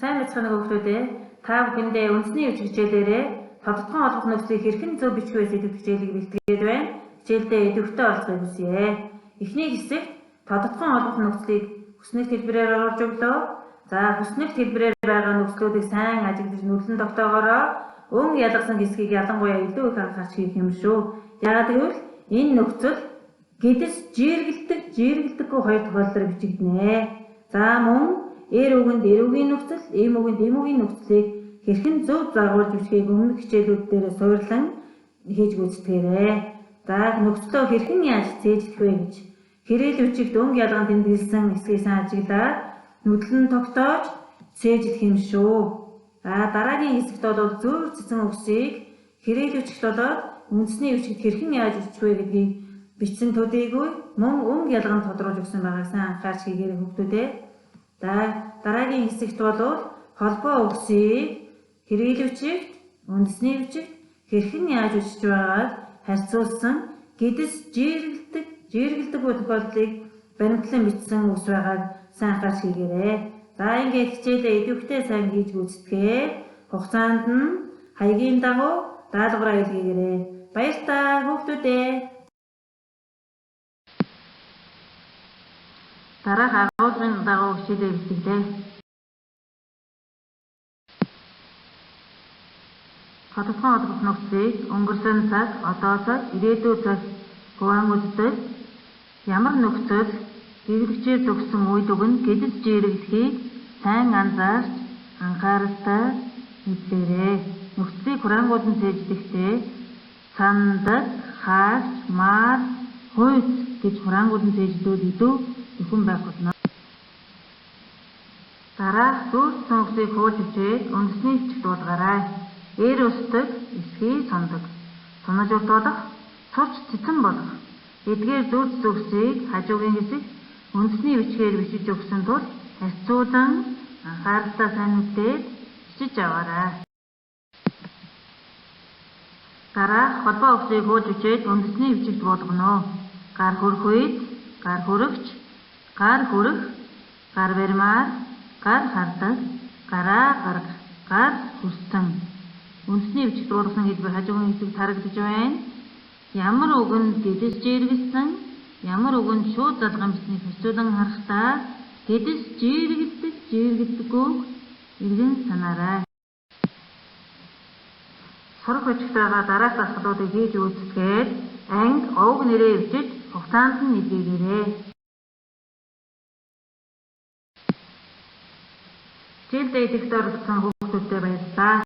Сайн мэцхан хүүхдүүдээ та бүхэндээ үндэсний өвч хичээлээрээ тодотгон олгох нөхцөлийг хэрхэн зөв бичих вэ гэдэг хичээлийг бэлтгээд байна. Хичээлдээ идэвхтэй оролцохыг хүсье. Эхний хэсэгт тодотгон олгох нөхцөлийг хүснэх хэлбэрээр оруулж өглөө. За хүснэх хэлбэрээр байгаа нөхцлүүдийг сайн ажиглаж нүдлэн тогтоогоорой. Өн ялгасан хэсгийг ялангуяа илүү их анхаарч хийх юм шүү. Яагаад гэвэл энэ нөхцөл гэдэс жиргэлдэггүй хоёр тохиолдолоор бичигдэнэ. За мөн эр үгэнд эр үгийн нөхцөл, эм үгэнд эм үгийн нөхцөлийг хэрхэн зөв загварж бичгийг өмнөх хичээлүүд дээр суйрлан хийж гүйцэтгээрэй. За нөхцлөө хэрхэн яаж цээжлэх вэ гэж хэрээл үчигт өнгө ялган тэмдэглэсэн эсгийг сайн ажиглаад нүдлэн тогтоож цээжлэх юм шүү. Дараагийн хэсэгт бол зөөр цэцэн үгсийг хэрээл үчигт болоод үндэсний үчигт хэрхэн яаж бичих вэ гэдгийг бичсэн төдийгүй мөн өнгө ялган тодруулж өгсөн байгааг сайн анхаарч хийгээрэй хүүхдүүдээ. Дараагийн хэсэгт бол холбоо үгсийг хэрээл үчигт, үндэсний үчигт хэрхэн яаж бичиж байгааг харьцуулсан гэдэс жиргэлдэггүй тохиолдлыг баримтлан бичсэн үгс байгааг сайн анхаарч хийгээрэй. За ингээд хичээлээ идэвхтэй сайн хийж гүйцэтгээ. Хугацаанд нь хаягийн дагуу даалгавраа илгээгээрэй. Баярлалаа хүүхдүүдээ. Дараах агуулгын дагуу хичээлээ бэлтгэлээ. Тодотгон олгох нөхцөлийг өнгөрсөн цаг, одоо цаг, ирээдүйн цаг хуваангуудад ямар нөхцөл гэрлэгчээр төгссөн үед өгнө гэдэс жиргэлхийг сайн анзаарч анхааралтай үзээрэй. Нөхцөлийг хураангууд нь цээжлэхдээ сандаг, хаагч, маар, хүйц гэж хураангууд нь цээжлүүд илүү зөвхөн байх болно. Дараах зүүр цэцэн хуулж бичээд үндэсний бичигт дуулгаарай. Эр өсдөг, эсхий сондог. Сунаж уртуулах, цурч цэцэн болох. Эдгээр зүүр цэцэн хажуугийн хэсэг үндэсний бичгээр бичиж өгсөн тул харьцуулан анхааралтай сайн мэдээд бичиж аваарай. Дараах холбоо үгсийг хуулж бичээд үндэсний бичигт болгоно. Гар хүрх үед, гар хүрэгч, гар хүрэх, гар баримаар, гар хардаг, гараа гарах, гар хүрсэн. Үндэсний бичигт болгосон хэлбэр хажуугийн хэсэгт харагдаж байна. Ямар үгэнд гэдэс жиргэлсэн, ямар үгэнд шууд залган бичнийг харьцуулан харахдаа гэдэс жиргэлдэггүй эргэн санаарай. Сурах бичигт байгаа дараах дасгалуудыг хийж үүсгээд анги овг нэрээ бичиж хугацаанд нь илгээгээрэй. Хичээлдээ идэвхтэй оролцсон хүүхдүүдтэй баярлалаа.